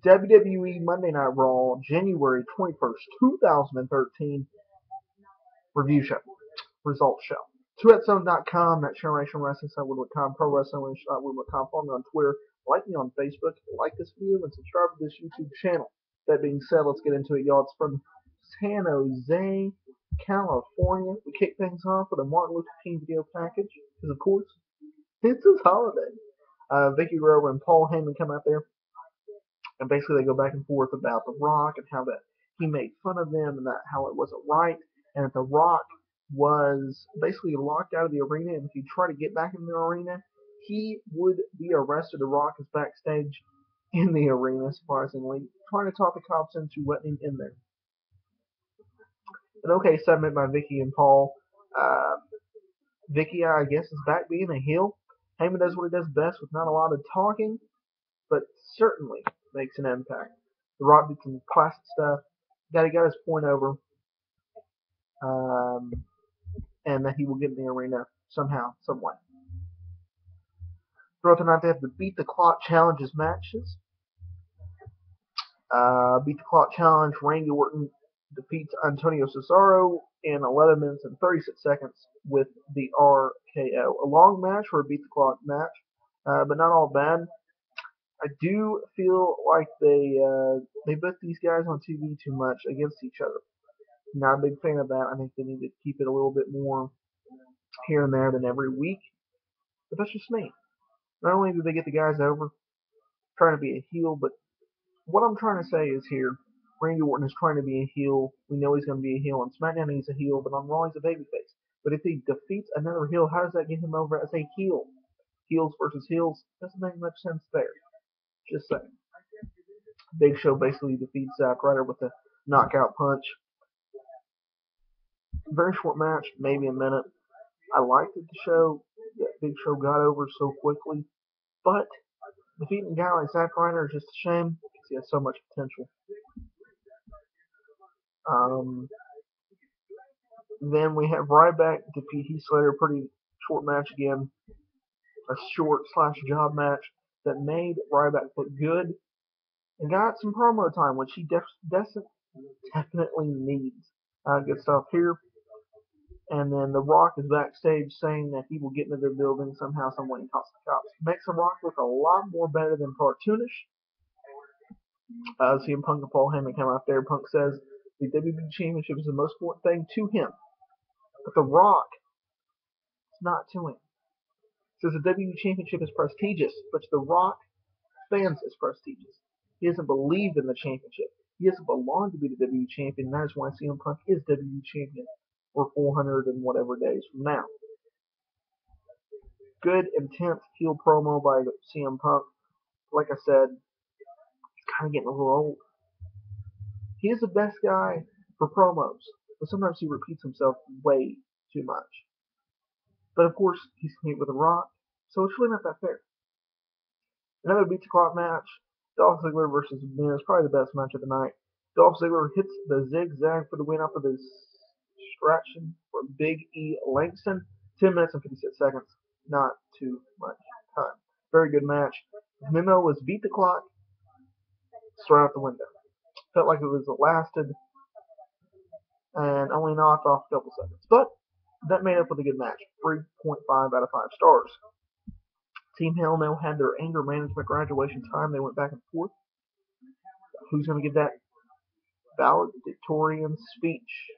WWE Monday Night Raw, January 21st, 2013 review show, results show. 2at7.com, that Generation Wrestling site, Woodward.com, Pro Wrestling, Woodward.com. Follow me on Twitter, like me on Facebook, like this video, and subscribe to this YouTube channel. That being said, let's get into it, y'all. It's from San Jose, California. We kick things off with a Martin Luther King video package, because of course, it's his holiday. Vicky Guerrero and Paul Heyman come out there, and basically they go back and forth about The Rock and how that he made fun of them and that how it wasn't right, and that The Rock was basically locked out of the arena, and if he tried to get back in the arena, he would be arrested. The Rock is backstage in the arena, surprisingly, trying to talk the cops into letting him in there. An okay segment by Vicky and Paul. Vicky, I guess, is back being a heel. Heyman does what he does best with not a lot of talking, but certainly makes an impact. The Rock did some classic stuff. He got his point over, and that he will get in the arena somehow, some way. Throughout the night, they have the Beat the Clock challenges matches. Beat the Clock challenge, Randy Orton defeats Antonio Cesaro in 11 minutes and 36 seconds with the RKO. A long match for a Beat the Clock match, but not all bad. I do feel like they book these guys on TV too much against each other. Not a big fan of that. I think they need to keep it a little bit more here and there than every week. But that's just me. Not only do they get the guys over, trying to be a heel, but what I'm trying to say is here, Randy Orton is trying to be a heel. We know he's going to be a heel. On SmackDown, he's a heel, but on Raw, he's a babyface. But if he defeats another heel, how does that get him over as a heel? Heels versus heels doesn't make much sense there. Just saying. Big Show basically defeats Zack Ryder with a knockout punch. Very short match, maybe a minute. I liked it, the show. Big Show got over so quickly. But defeating a guy like Zack Ryder is just a shame because he has so much potential. Then we have Ryback defeat Heath Slater. Pretty short match again. A short / job match that made Ryback look good and got some promo time, which he definitely needs. Good stuff here. And then The Rock is backstage saying that he will get into their building somehow, some way, and toss the cops. Makes The Rock look a lot more better than cartoonish. CM Punk and Paul Heyman come out there. Punk says the WWE Championship is the most important thing to him. But The Rock is not to him. Says the WWE Championship is prestigious, but to The Rock fans it's prestigious. He doesn't believe in the championship. He doesn't belong to be the WWE Champion, and that is why CM Punk is WWE Champion for 400 and whatever days from now. Good, intense heel promo by CM Punk. Like I said, he's kind of getting a little old. He is the best guy for promos, but sometimes he repeats himself way too much. But of course, he's competing with The Rock, so it's really not that fair. Another Beat the Clock match. Dolph Ziggler versus Miz, probably the best match of the night. Dolph Ziggler hits the zigzag for the win off of his distraction for Big E Langston. 10 minutes and 56 seconds. Not too much time. Very good match. The memo was Beat the Clock. Throw out the window. Felt like it was lasted and only knocked off a couple seconds. But that made up with a good match. 3.5 out of 5 stars. Team Hell No had their anger management graduation time. They went back and forth. Who's going to give that valedictorian speech?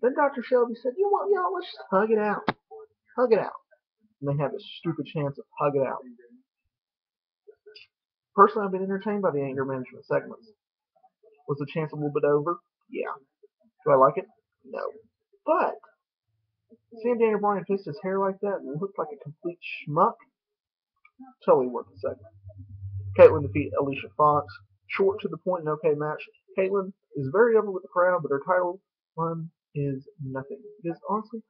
Then Dr. Shelby said, you know what, y'all, let's just hug it out. Hug it out. And they had this stupid chance of hug it out. Personally, I've been entertained by the anger management segments. Was the chance a little bit over? Yeah. Do I like it? No. But seeing Daniel Bryan twist his hair like that and look like a complete schmuck, totally worth the segment. Caitlyn defeat Alicia Fox. Short to the point and okay match. Caitlyn is very over with the crowd, but her title run is nothing. Because honestly,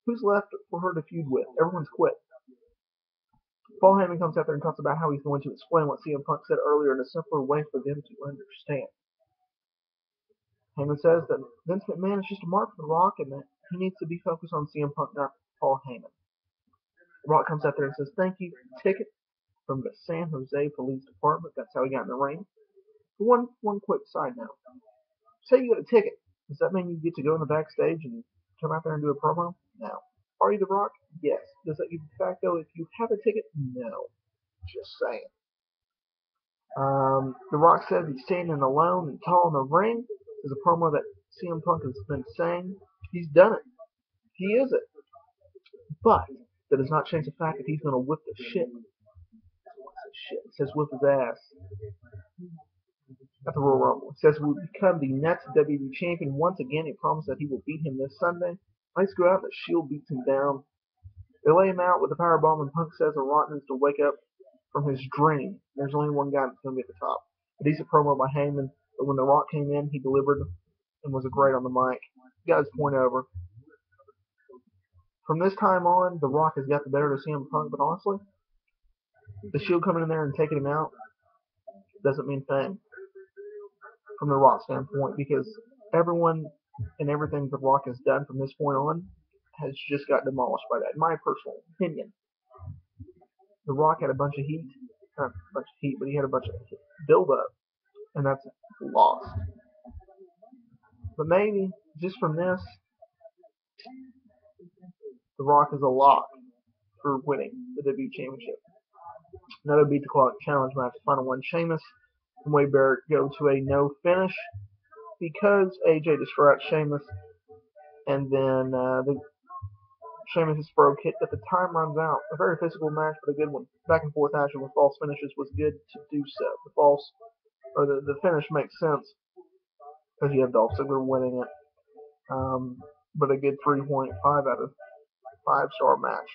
who's left for her to feud with? Everyone's quit. Paul Heyman comes out there and talks about how he's going to explain what CM Punk said earlier in a simpler way for them to understand. Heyman says that Vince McMahon is just a mark for The Rock and that he needs to be focused on CM Punk, not Paul Heyman. The Rock comes out there and says, thank you, ticket. from the San Jose Police Department. That's how he got in the ring. One quick side note. Say you get a ticket. Does that mean you get to go in the backstage and come out there and do a promo? No. Are you The Rock? Yes. Does that give you the fact, though, if you have a ticket? No. Just saying. The Rock says he's standing alone and tall in the ring. There's a promo that CM Punk has been saying. He's done it. He is it. But that does not change the fact that he's going to whip the shit. It says whip his ass at the Royal Rumble. It says he will become the next WWE champion once again. He promised that he will beat him this Sunday. Lights go out and the Shield beats him down. They lay him out with the powerbomb, and Punk says the Rock needs to wake up from his dream. There's only one guy that's going to be at the top. A decent promo by Heyman, but when The Rock came in, he delivered and was great on the mic. He got his point over. From this time on, The Rock has got the better of CM Punk, but honestly, the Shield coming in there and taking him out doesn't mean a thing from The Rock standpoint, because everyone and everything The Rock has done from this point on has just got demolished by that, in my personal opinion. The Rock had a bunch of heat, not a bunch of heat, but he had a bunch of build-up, and that's lost. But maybe, just from this, The Rock is a lock for winning the WWE Championship. Another Beat the Clock Challenge match, final one. Sheamus and Wade Barrett go to a no finish because AJ distracts Sheamus, and then Sheamus' broke hit, but the time runs out. A very physical match, but a good one. Back and forth action with false finishes was good to do so. The finish makes sense because you have Dolph Ziggler winning it. But a good 3.5 out of 5-star match.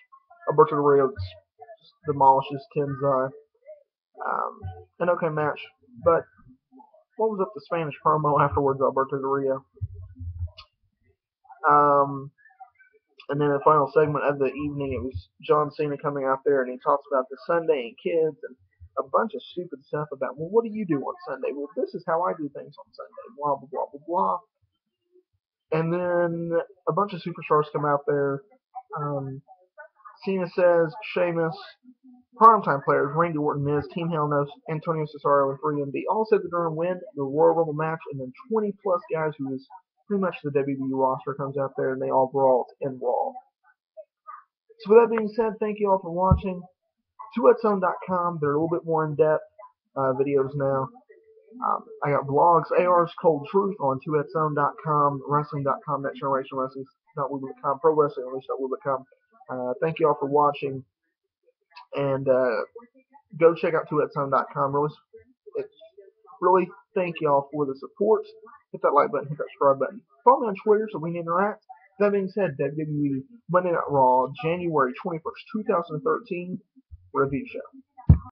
Alberto Del Rio demolishes Tenzai. An okay match, but what was up the Spanish promo afterwards, Alberto Del Rio? And then the final segment of the evening, it was John Cena coming out there, and he talks about the Sunday and kids and a bunch of stupid stuff about, well, what do you do on Sunday? Well, this is how I do things on Sunday. Blah, blah, blah, blah, blah. And then a bunch of superstars come out there. Cena says, Sheamus, primetime players, Randy Orton, Miz, Team Hell No, Antonio Cesaro, and 3MB all said they're going to win the Royal Rumble match, and then 20-plus guys who is pretty much the WWE roster comes out there, and they all brawl in Raw. So with that being said, thank you all for watching. 2xzone.com, they're a little bit more in-depth videos now. I got blogs, AR's Cold Truth on 2xzone.com, wrestling.com, Next Generation Wrestling.com, Pro Wrestling Unleashed.com. Thank you all for watching, and go check out 2xzone.com. Really thank you all for the support. Hit that like button, hit that subscribe button. Follow me on Twitter so we can interact. That being said, WWE Monday Night Raw, January 21st, 2013 review show.